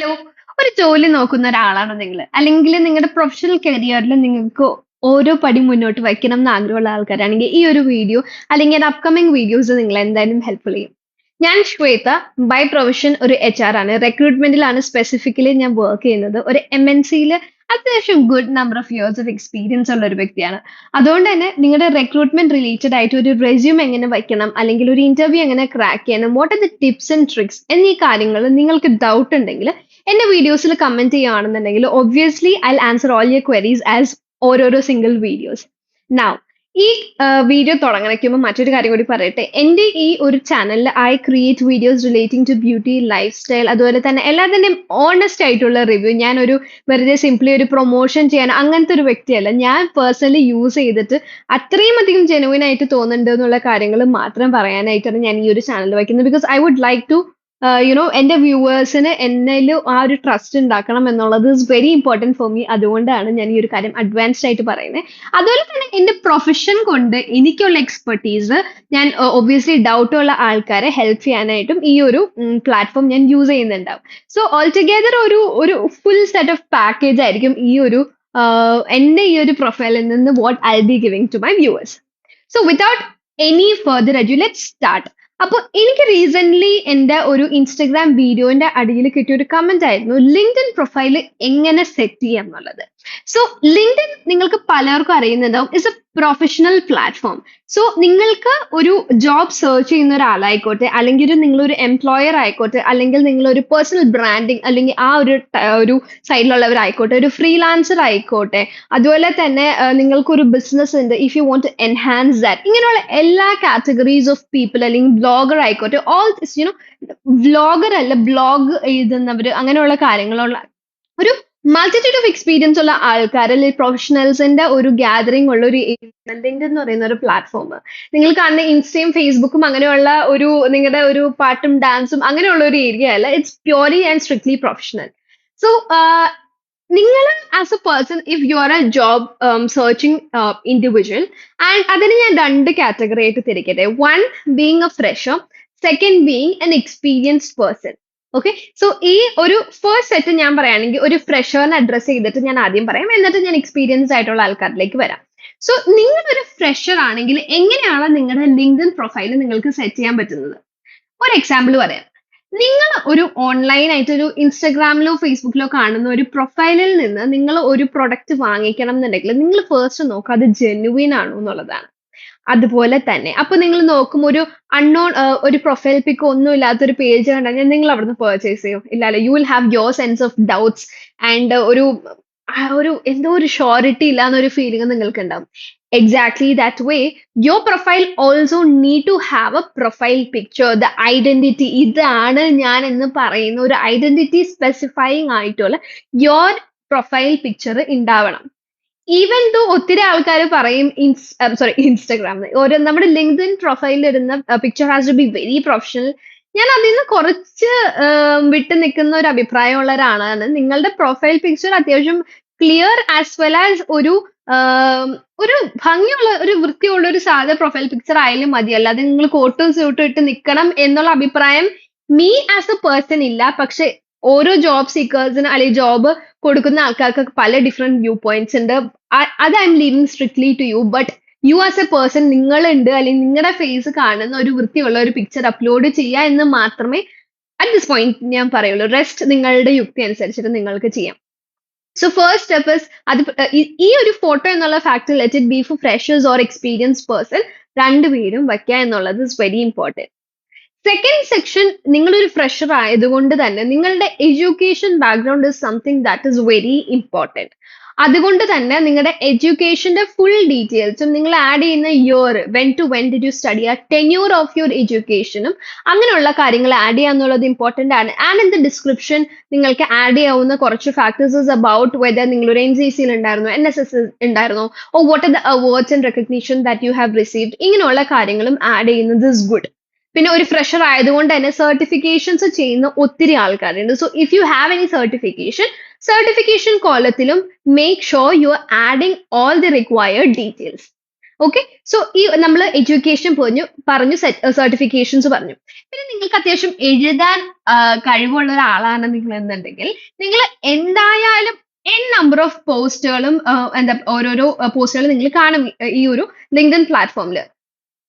Hello. ഒരു ജോലി നോക്കുന്ന ഒരാളാണോ നിങ്ങൾ? അല്ലെങ്കിൽ നിങ്ങളുടെ പ്രൊഫഷണൽ കരിയറിൽ നിങ്ങൾക്ക് ഓരോ പടി മുന്നോട്ട് വയ്ക്കണം എന്ന് ആഗ്രഹമുള്ള ആൾക്കാരാണെങ്കിൽ ഈ ഒരു വീഡിയോ അല്ലെങ്കിൽ അപ്കമിംഗ് വീഡിയോസ് നിങ്ങൾ എന്തായാലും ഹെൽപ്ഫുൾ ചെയ്യും. ഞാൻ ശ്വേത, ബൈ പ്രൊഫഷൻ ഒരു HR ആണ്. റിക്രൂട്ട്മെന്റിലാണ് സ്പെസിഫിക്കലി ഞാൻ വർക്ക് ചെയ്യുന്നത്. ഒരു MNCയിൽ അത്യാവശ്യം good number of years of experience ഉള്ള ഒരു വ്യക്തിയാണ്. അതുകൊണ്ട് തന്നെ നിങ്ങളുടെ റിക്രൂട്ട്മെന്റ് റിലേറ്റഡ് ആയിട്ട് ഒരു റെസ്യൂം എങ്ങനെ വയ്ക്കണം, അല്ലെങ്കിൽ ഒരു ഇന്റർവ്യൂ എങ്ങനെ ക്രാക്ക് ചെയ്യണം, what are the tips and tricks എന്നീ കാര്യങ്ങൾ നിങ്ങൾക്ക് ഡൗട്ട് ഉണ്ടെങ്കിൽ എന്റെ വീഡിയോസിൽ കമന്റ് ചെയ്യുകയാണെന്നുണ്ടെങ്കിൽ obviously I answer all your queries as ഓരോരോ സിംഗിൾ വീഡിയോസ്. നൗ ഈ വീഡിയോ തുടങ്ങണയ്ക്കുമ്പോൾ മറ്റൊരു കാര്യം കൂടി പറയട്ടെ. എൻ്റെ ഈ ഒരു ചാനലിൽ I create videos relating to beauty, lifestyle, അതുപോലെ തന്നെ എല്ലാത്തിൻ്റെയും ഓണസ്റ്റ് ആയിട്ടുള്ള റിവ്യൂ. ഞാനൊരു വെറുതെ സിംപ്ലി ഒരു പ്രൊമോഷൻ ചെയ്യാൻ അങ്ങനത്തെ ഒരു വ്യക്തിയല്ല. ഞാൻ പേഴ്സണലി യൂസ് ചെയ്തിട്ട് അത്രയും അധികം ജെനുവിൻ ആയിട്ട് തോന്നുന്നുണ്ട് എന്നുള്ള കാര്യങ്ങൾ മാത്രം പറയാനായിട്ടാണ് ഞാൻ ഈ ഒരു ചാനൽ വയ്ക്കുന്നത്. Because I would like to എൻ്റെ വ്യൂവേഴ്സിന് എന്നിൽ ആ ഒരു ട്രസ്റ്റ് ഉണ്ടാക്കണം എന്നുള്ളത് is very important for me. അതുകൊണ്ടാണ് ഞാൻ ഈ ഒരു കാര്യം അഡ്വാൻസ്ഡ് ആയിട്ട് പറയുന്നത്. അതുപോലെ തന്നെ എൻ്റെ പ്രൊഫഷൻ കൊണ്ട് എനിക്കുള്ള എക്സ്പെർട്ടീസ് ഞാൻ ഒബ്വിയസ്ലി ഡൗട്ടുള്ള ആൾക്കാരെ ഹെൽപ്പ് ചെയ്യാനായിട്ടും ഈ ഒരു പ്ലാറ്റ്ഫോം ഞാൻ യൂസ് ചെയ്യുന്നുണ്ടാവും. സോ ഓൾ ടുഗെദർ ഒരു ഒരു ഫുൾ സെറ്റ് ഓഫ് പാക്കേജ് ആയിരിക്കും ഈ ഒരു എൻ്റെ ഈ ഒരു പ്രൊഫൈലിൽ നിന്ന് what I be giving to my viewers. So without any further adieu let's start. അപ്പോൾ എനിക്ക് റീസെന്റ് എൻ്റെ ഒരു ഇൻസ്റ്റഗ്രാം വീഡിയോന്റെ അടിയിൽ കിട്ടിയ ഒരു കമന്റ് ആയിരുന്നു ലിങ്ക്ഡ്ഇൻ പ്രൊഫൈൽ എങ്ങനെ സെറ്റ് ചെയ്യാം എന്നുള്ളത്. സോ ലിങ്ക്ഡ്ഇൻ നിങ്ങൾക്ക് പലർക്കും അറിയുന്നുണ്ടാവും is a professional platform. So നിങ്ങൾക്ക് ഒരു ജോബ് സെർച്ച് ചെയ്യുന്ന ഒരാളായിക്കോട്ടെ, അല്ലെങ്കിൽ നിങ്ങളൊരു എംപ്ലോയർ ആയിക്കോട്ടെ, അല്ലെങ്കിൽ നിങ്ങളൊരു പേഴ്സണൽ ബ്രാൻഡിങ് അല്ലെങ്കിൽ ആ ഒരു സൈഡിലുള്ളവരായിക്കോട്ടെ, ഒരു ഫ്രീലാൻസർ ആയിക്കോട്ടെ, അതുപോലെ തന്നെ നിങ്ങൾക്കൊരു ബിസിനസ് ഉണ്ട്, if you want to enhance that, ഇങ്ങനെയുള്ള എല്ലാ കാറ്റഗറീസ് ഓഫ് പീപ്പിൾ, അല്ലെങ്കിൽ ബ്ലോഗർ ആയിക്കോട്ടെ, ഓൾ ദിസ് വ്ലോഗർ അല്ല, ബ്ലോഗ് എഴുതുന്നവർ, അങ്ങനെയുള്ള കാര്യങ്ങളുള്ള ഒരു മൾട്ടിറ്റ്യൂഡ് ഓഫ് എക്സ്പീരിയൻസ് ഉള്ള ആൾക്കാർ, അല്ലെങ്കിൽ പ്രൊഫഷണൽസിന്റെ ഒരു ഗ്യാതറിംഗ് ഉള്ള ഒരു ലിങ്ക്ഡ്ഇൻ എന്ന് പറയുന്ന ഒരു പ്ലാറ്റ്ഫോം. നിങ്ങൾ കാണുന്ന ഇൻസ്റ്റയും ഫേസ്ബുക്കും അങ്ങനെയുള്ള ഒരു നിങ്ങളുടെ ഒരു പാട്ടും ഡാൻസും അങ്ങനെയുള്ള ഒരു ഏരിയ അല്ല. It's purely and strictly professional. So നിങ്ങൾ as a person, if you are a job searching individual, and അതിന് ഞാൻ രണ്ട് കാറ്റഗറി ആയിട്ട് തിരിക്കട്ടെ. One being a fresher, second being an experienced person. Okay, so ഈ ഒരു ഫസ്റ്റ് സെറ്റ് ഞാൻ പറയുകയാണെങ്കിൽ ഒരു ഫ്രഷറിനെ അഡ്രസ് ചെയ്തിട്ട് ഞാൻ ആദ്യം പറയാം, എന്നിട്ട് ഞാൻ എക്സ്പീരിയൻസ് ആയിട്ടുള്ള ആൾക്കാരിലേക്ക് വരാം. സോ നിങ്ങളൊരു ഫ്രഷർ ആണെങ്കിൽ എങ്ങനെയാണ് നിങ്ങളുടെ ലിങ്ക്ഡ്ഇൻ പ്രൊഫൈൽ നിങ്ങൾക്ക് സെറ്റ് ചെയ്യാൻ പറ്റുന്നത്? ഒരു എക്സാമ്പിൾ പറയാം. നിങ്ങൾ ഒരു ഓൺലൈൻ ആയിട്ട് ഒരു ഇൻസ്റ്റാഗ്രാമിലോ ഫേസ്ബുക്കിലോ കാണുന്ന ഒരു പ്രൊഫൈലിൽ നിന്ന് നിങ്ങൾ ഒരു പ്രൊഡക്റ്റ് വാങ്ങിക്കണം എന്നുണ്ടെങ്കിൽ നിങ്ങൾ ഫസ്റ്റ് നോക്കുക അത് ജെന്യുവിൻ ആണോ എന്നുള്ളതാണ്. അതുപോലെ തന്നെ അപ്പൊ നിങ്ങൾ നോക്കും ഒരു അൺനോൺ ഒരു പ്രൊഫൈൽ പിക്ക് ഒന്നും ഇല്ലാത്തൊരു പേജ് കണ്ടാൽ നിങ്ങൾ അവിടുന്ന് പർച്ചേസ് ചെയ്യും? ഇല്ലല്ലോ. You will have your sense of doubts and ഒരു എന്തോ ഒരു ഷോറിറ്റി ഇല്ല എന്നൊരു ഫീലിംഗ് നിങ്ങൾക്ക് ഉണ്ടാവും. Exactly that way your profile also need to have a profile picture, the identity. ഇതാണ് ഞാൻ എന്ന് പറയുന്ന ഒരു ഐഡന്റിറ്റി സ്പെസിഫൈങ് ആയിട്ടുള്ള യുവർ പ്രൊഫൈൽ പിക്ചർ ഉണ്ടാവണം. ഈവൻ ദോ ഒത്തിരി ആൾക്കാർ പറയും ഇൻസ്റ്റാഗ്രാമിൽ ഒരു നമ്മുടെ ലിങ്ക്ഡ്ഇൻ പ്രൊഫൈലിൽ ഇടുന്ന picture has to be very professional. ഞാൻ അതിൽ നിന്ന് കുറച്ച് വിട്ടു നിൽക്കുന്ന ഒരു അഭിപ്രായമുള്ള ഒരാളാണ്. നിങ്ങളുടെ പ്രൊഫൈൽ പിക്ചർ അത്യാവശ്യം ക്ലിയർ ആസ് വെൽ ആസ് ഒരു ഭംഗിയുള്ള ഒരു വൃത്തിയുള്ള ഒരു സാധാ പ്രൊഫൈൽ പിക്ചർ ആയാലും മതി. അല്ലാതെ നിങ്ങൾ കോട്ടും സ്യൂട്ടും ഇട്ട് നിൽക്കണം എന്നുള്ള അഭിപ്രായം മീ ആസ് എ പേഴ്സൺ ഇല്ല. പക്ഷെ ഓരോ ജോബ് സീക്കേഴ്സിന് അല്ലെങ്കിൽ ജോബ് കൊടുക്കുന്ന ആൾക്കാർക്ക് പല ഡിഫറെന്റ് വ്യൂ പോയിന്റ്സ് ഉണ്ട്. അത് I'm leaving strictly to you. But you as a person, നിങ്ങളുണ്ട് അല്ലെങ്കിൽ നിങ്ങളുടെ ഫേസ് കാണുന്ന ഒരു വൃത്തിയുള്ള ഒരു പിക്ചർ അപ്ലോഡ് ചെയ്യുക എന്ന് മാത്രമേ അറ്റ് ദിസ് പോയിന്റ് ഞാൻ പറയുള്ളൂ. റെസ്റ്റ് നിങ്ങളുടെ യുക്തി അനുസരിച്ചിട്ട് നിങ്ങൾക്ക് ചെയ്യാം. സോ ഫസ്റ്റ് സ്റ്റെപ്പ് ഇസ് അത് ഈ ഒരു ഫോട്ടോ എന്നുള്ള factor let it be for freshers or experienced person, രണ്ടുപേരും വയ്ക്കുക എന്നുള്ളത് is very important. Second section, നിങ്ങളൊരു ഫ്രഷർ ആയതുകൊണ്ട് തന്നെ നിങ്ങളുടെ education background is something that is very important. അതുകൊണ്ട് തന്നെ നിങ്ങളുടെ എഡ്യൂക്കേഷന്റെ ഫുൾ ഡീറ്റെയിൽസും നിങ്ങൾ ആഡ് ചെയ്യുന്ന year, when to when did you study, ആ ടെന്യൂർ ഓഫ് യുവർ എഡ്യൂക്കേഷനും അങ്ങനെയുള്ള കാര്യങ്ങൾ ആഡ് ചെയ്യുക എന്നുള്ളത് ഇമ്പോർട്ടൻ്റ് ആണ്. ആൻഡ് ഇൻ ദ ഡിസ്ക്രിപ്ഷൻ നിങ്ങൾക്ക് ആഡ് ചെയ്യാവുന്ന കുറച്ച് ഫാക്ടേഴ്സ് ഇസ് അബൌട്ട് വെദർ നിങ്ങളൊരു NCCയിൽ ഉണ്ടായിരുന്നോ, NSS ഉണ്ടായിരുന്നോ, or what are the awards and recognition that you have received, ഇങ്ങനെയുള്ള കാര്യങ്ങളും ആഡ് ചെയ്യുന്നത് ഇസ് ഗുഡ്. പിന്നെ ഒരു ഫ്രഷർ ആയതുകൊണ്ട് തന്നെ സർട്ടിഫിക്കേഷൻസ് ചെയ്യുന്ന ഒത്തിരി ആൾക്കാരുണ്ട്. So if you have any certification കോളത്തിലും make sure you are adding all the required details. Okay. So ഈ നമ്മൾ എഡ്യൂക്കേഷൻ പറഞ്ഞു സർട്ടിഫിക്കേഷൻസ് പറഞ്ഞു. പിന്നെ നിങ്ങൾക്ക് അത്യാവശ്യം എഴുതാൻ കഴിവുള്ള ഒരാളാണ് നിങ്ങൾ എന്നുണ്ടെങ്കിൽ നിങ്ങൾ എന്തായാലും നമ്പർ ഓഫ് പോസ്റ്റുകളും എന്താ ഓരോരോ പോസ്റ്റുകൾ നിങ്ങൾ കാണും ഈ ഒരു ലിങ്ക്ഡ്ഇൻ പ്ലാറ്റ്ഫോമിൽ.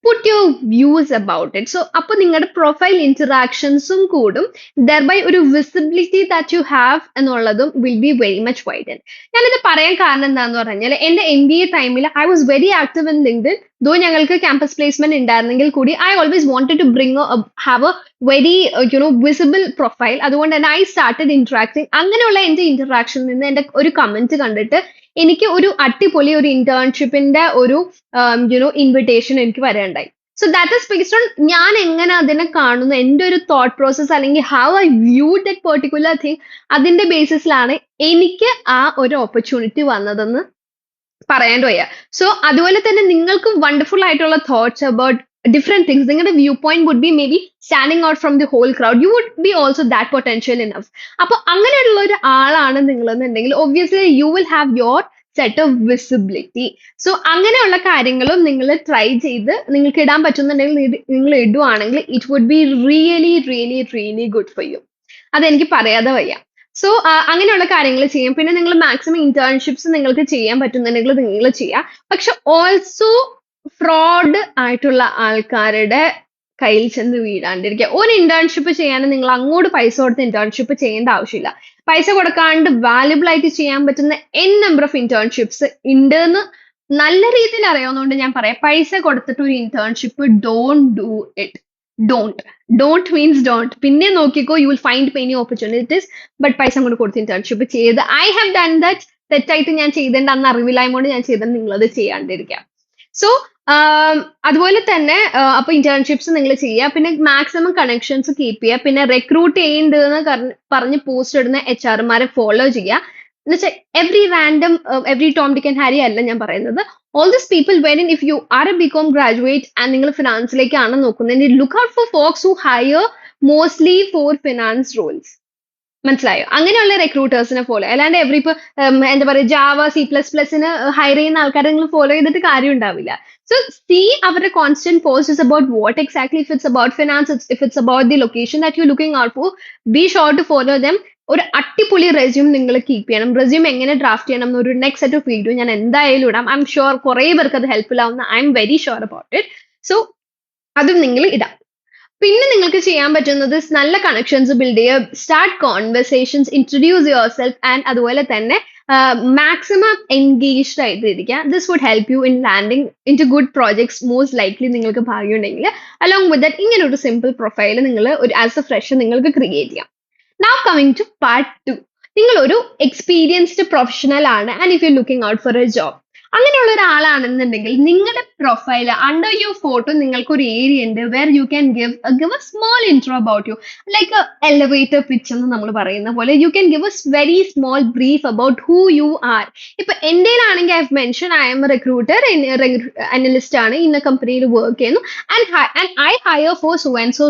Put your views about it. So അപ്പൊ നിങ്ങളുടെ പ്രൊഫൈൽ ഇന്ററാക്ഷൻസും കൂടും, ദർബൈ ഒരു വിസിബിലിറ്റി ദാറ്റ് യു ഹാവ് എന്നുള്ളതും will be very much widen. ഞാനിത് പറയാൻ കാരണം എന്താന്ന് പറഞ്ഞാൽ എന്റെ MBA ടൈമിൽ I was very active in LinkedIn. Though ഞങ്ങൾക്ക് ക്യാമ്പസ് പ്ലേസ്മെന്റ് ഉണ്ടായിരുന്നെങ്കിൽ കൂടി I always wanted to bring have a very visible profile. അതുകൊണ്ട് തന്നെ ഐ സ്റ്റാർട്ടഡ് ഇന്ററാക്ടിങ്. അങ്ങനെയുള്ള എന്റെ ഇന്ററാക്ഷനിൽ നിന്ന് എന്റെ ഒരു കമന്റ് കണ്ടിട്ട് എനിക്ക് ഒരു അടിപൊളി ഒരു ഇന്റേൺഷിപ്പിന്റെ ഒരു ഇൻവിറ്റേഷൻ എനിക്ക് വരേണ്ടായി. So that is based on ഞാൻ എങ്ങനെ അതിനെ കാണുന്നു, എന്റെ ഒരു തോട്ട് പ്രോസസ് അല്ലെങ്കിൽ how I view that particular thing, അതിന്റെ ബേസിസിലാണ് എനിക്ക് ആ ഒരു ഓപ്പർച്യൂണിറ്റി വന്നതെന്ന് പറയാൻ വയ്യ. സോ അതുപോലെ തന്നെ നിങ്ങൾക്ക് വണ്ടർഫുൾ ആയിട്ടുള്ള തോട്ട്സ് അബൌട്ട് ഡിഫറെന്റ് തിങ്സ്. നിങ്ങളുടെ view point would be maybe standing out from the whole crowd. You would be also that potential enough. അപ്പൊ അങ്ങനെയുള്ള ഒരു ആളാണ് നിങ്ങൾ എന്നുണ്ടെങ്കിൽ obviously you will have your set of visibility. So അങ്ങനെയുള്ള കാര്യങ്ങളും നിങ്ങൾ ട്രൈ ചെയ്ത് നിങ്ങൾക്ക് ഇടാൻ പറ്റുന്നുണ്ടെങ്കിൽ നിങ്ങൾ ഇടുവാണെങ്കിൽ it would be really really really good for you. അതെനിക്ക് പറയാതെ വയ്യ. സോ അങ്ങനെയുള്ള കാര്യങ്ങൾ ചെയ്യാം. പിന്നെ നിങ്ങൾ മാക്സിമം ഇന്റേൺഷിപ്സ് നിങ്ങൾക്ക് ചെയ്യാൻ പറ്റുന്നുണ്ടെങ്കിൽ നിങ്ങൾ ചെയ്യാം. പക്ഷെ ഓൾസോ ഫ്രോഡ് ആയിട്ടുള്ള ആൾക്കാരുടെ കയ്യിൽ ചെന്ന് വീഴാണ്ടിരിക്കുക. ഒരു ഇന്റേൺഷിപ്പ് ചെയ്യാൻ നിങ്ങൾ അങ്ങോട്ട് പൈസ കൊടുത്ത് ഇന്റേൺഷിപ്പ് ചെയ്യേണ്ട ആവശ്യമില്ല. പൈസ കൊടുക്കാണ്ട് വാല്യുബിൾ ആയിട്ട് ചെയ്യാൻ പറ്റുന്ന നമ്പർ ഓഫ് ഇന്റേൺഷിപ്സ് ഉണ്ട് എന്ന് നല്ല രീതിയിൽ അറിയാവുന്നതുകൊണ്ട് ഞാൻ പറയാം, പൈസ കൊടുത്തിട്ട് ഒരു internship don't do it. Don't means don't. പിന്നെ നോക്കിക്കോ, you will find many opportunities. But പൈസ കൊണ്ട് കൊടുത്ത് ഇന്റേൺഷിപ്പ് ചെയ്ത് ഐ ഹാവ് ഡൺ ദാറ്റ്. തെറ്റായിട്ട് ഞാൻ ചെയ്തേണ്ട അന്ന് അറിവില്ലായ്മ കൊണ്ട് ഞാൻ ചെയ്തത്, നിങ്ങളത് ചെയ്യാണ്ടിരിക്കാം. സോ അതുപോലെ തന്നെ അപ്പൊ ഇന്റേൺഷിപ്സ് നിങ്ങൾ ചെയ്യുക. പിന്നെ മാക്സിമം കണക്ഷൻസ് കീപ്പ് ചെയ്യുക. പിന്നെ റിക്രൂട്ട് ചെയ്യേണ്ടതെന്ന് പറഞ്ഞ് പോസ്റ്റ് ഇടുന്ന HR-മാരെ ഫോളോ ചെയ്യുക. എന്നുവെച്ചാൽ every Tom Dick and Harry അല്ല ഞാൻ പറയുന്നത്. All this people when if you are a BCom graduate and നിങ്ങൾ ഫിനാൻസിലേക്കാണ് നോക്കുന്നത്, look out for folks who hire mostly for finance roles. മനസ്സിലായോ? അങ്ങനെയുള്ള റിക്രൂട്ടേഴ്സിനെ ഫോളോ. അല്ലാണ്ട് ഇപ്പൊ എന്താ പറയുക, ജാവ C++ന് ഹയർ ചെയ്യുന്ന ആൾക്കാരെ നിങ്ങൾ ഫോളോ ചെയ്തിട്ട് കാര്യം ഉണ്ടാവില്ല. So see our constant post is about what exactly, if it's about finance, if it's about the location that you're looking out for, be sure to follow them. ഒരു അടിപൊളി resume നിങ്ങൾ keep ചെയ്യണം. Resume എങ്ങനെ draft ചെയ്യണം എന്നൊരു next set of video ഞാൻ എന്തായാലും ഇടാം. ഐ എം ഷുവർ കുറേ പേർക്ക് അത് ഹെൽപ്ഫുൾ ആവുന്ന, I am very sure about it. So അതും നിങ്ങൾ ഇടാം. പിന്നെ നിങ്ങൾക്ക് ചെയ്യാൻ പറ്റുന്നത് നല്ല കണക്ഷൻസ് ബിൽഡ് ചെയ്യുക, start conversations, introduce yourself, and അതുപോലെ തന്നെ മാക്സിമം എൻഗേജ്ഡ് ആയിട്ടിരിക്കുക. This would help you in landing into good projects most likely. നിങ്ങൾക്ക് ഭാഗ്യമുണ്ടെങ്കിൽ അലോങ് വിത്ത് ദാറ്റ് ഇങ്ങനെ ഒരു സിമ്പിൾ പ്രൊഫൈൽ നിങ്ങൾ ഒരു ആസ് എ ഫ്രഷർ നിങ്ങൾക്ക് ക്രിയേറ്റ് ചെയ്യാം. Now coming to part 2. നിങ്ങൾ ഒരു എക്സ്പീരിയൻസ്ഡ് പ്രൊഫഷണൽ ആണ് and if you looking out for a job. അങ്ങനെയുള്ള ഒരാളാണെന്നുണ്ടെങ്കിൽ നിങ്ങളുടെ പ്രൊഫൈൽ അണ്ടർ യുവർ ഫോട്ടോ നിങ്ങൾക്ക് ഒരു ഏരിയ ഉണ്ട് where you can give a small intro about you, like elevator pitch എന്ന് നമ്മൾ പറയുന്ന പോലെ. You can give a very small brief about who you are. ഇപ്പൊ എന്റെയിലാണെങ്കിൽ I have mention I'm a recruiter, analyst ആണ്, ഇന്ന കമ്പനിയിൽ work ചെയ്യുന്നു, and I hire for so and so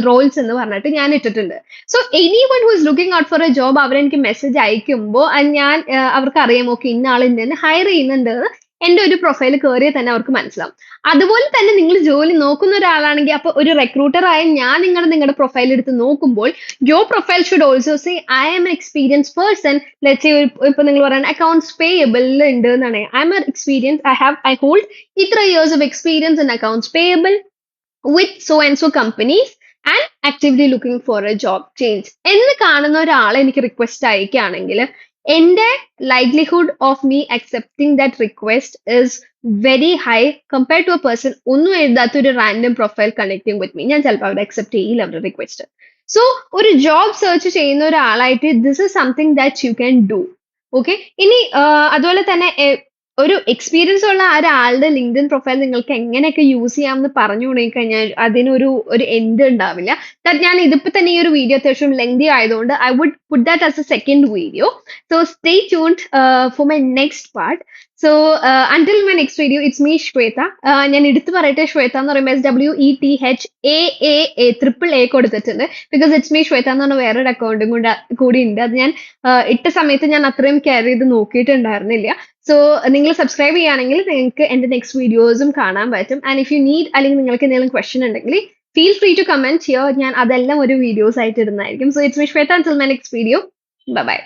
roles എന്ന് പറഞ്ഞിട്ട് ഞാൻ ഇട്ടിട്ടുണ്ട്. So anyone who is looking out for a job അവരെനിക്ക് മെസ്സേജ് അയക്കുമ്പോൾ ഞാൻ അവർക്ക് അറിയാം, ഓക്കെ ഇന്ന ആൾ ഇന്നെ ഹയർ ചെയ്യുന്നുണ്ട്, എന്റെ ഒരു പ്രൊഫൈൽ കയറിയാൽ തന്നെ അവർക്ക് മനസ്സിലാവും. അതുപോലെ തന്നെ നിങ്ങൾ ജോലി നോക്കുന്ന ഒരാളാണെങ്കിൽ, അപ്പൊ ഒരു റിക്രൂട്ടർ ആയ ഞാൻ നിങ്ങളുടെ പ്രൊഫൈൽ എടുത്ത് നോക്കുമ്പോൾ your profile should also say I am an experience person. Let's say ഇപ്പൊ നിങ്ങൾ പറയുന്നത് അക്കൗണ്ട്സ് പേയബിൾ ഉണ്ട് എന്നാണ്, I'm experience, I hold ഇത്ര years of experience in accounts payable with so and so companies and actively looking for a job change എന്ന് കാണുന്ന ഒരാളെ എനിക്ക് റിക്വസ്റ്റ് അയക്കുകയാണെങ്കിൽ എന്റെ likelihood of me accepting that request is very high compared to a person ഒന്നും എഴുതാത്ത ഒരു random profile connecting with me. ഞാൻ ചിലപ്പോൾ അവിടെ അക്സെപ്റ്റ് ചെയ്യില്ല അവരുടെ റിക്വസ്റ്റ്. സോ ഒരു ജോബ് സെർച്ച് ചെയ്യുന്ന ഒരാളായിട്ട് this is something that you can do. Okay. ഇനി അതുപോലെ തന്നെ ഒരു എക്സ്പീരിയൻസ് ഉള്ള ഒരാളുടെ ലിങ്ക്ഡ്ഇൻ പ്രൊഫൈൽ നിങ്ങൾക്ക് എങ്ങനെയൊക്കെ യൂസ് ചെയ്യാമെന്ന് പറഞ്ഞു തുടങ്ങിക്കഴിഞ്ഞാൽ അതിനൊരു എൻഡ് ഉണ്ടാവില്ല. ഞാൻ ഇതിപ്പോ തന്നെ ഈ ഒരു വീഡിയോ അത്യാവശ്യം ലെങ്തി ആയതുകൊണ്ട് I would put that as a second video. So stay tuned for my next part. So until my next video it's me Shweta. ഞാൻ എടുത്തു പറയട്ടെ, ശ്വേത എന്ന് പറയുമ്പോൾ SWETHAAA കൊടുത്തിട്ടുണ്ട്. ബിക്കോസ് ഇറ്റ്സ് മീ ശ്വേത എന്ന് പറഞ്ഞ വേറൊരു അക്കൗണ്ടും കൂടി ഉണ്ട്. അത് ഞാൻ ഇട്ട സമയത്ത് ഞാൻ അത്രയും കെയർ ചെയ്ത് നോക്കിയിട്ടുണ്ടായിരുന്നില്ല. സോ നിങ്ങൾ സബ്സ്ക്രൈബ് ചെയ്യുകയാണെങ്കിൽ നിങ്ങൾക്ക് എൻ്റെ നെക്സ്റ്റ് വീഡിയോസും കാണാൻ പറ്റും. ആൻഡ് ഇഫ് യു നീഡ്, അല്ലെങ്കിൽ നിങ്ങൾക്ക് എന്തെങ്കിലും ക്വസ്റ്റൻ ഉണ്ടെങ്കിൽ feel free to comment here. ഞാൻ അതെല്ലാം ഒരു വീഡിയോസ് ആയിട്ട് ഇടുന്നതായിരിക്കും. So it's me Shweta. Until my next video, bye by.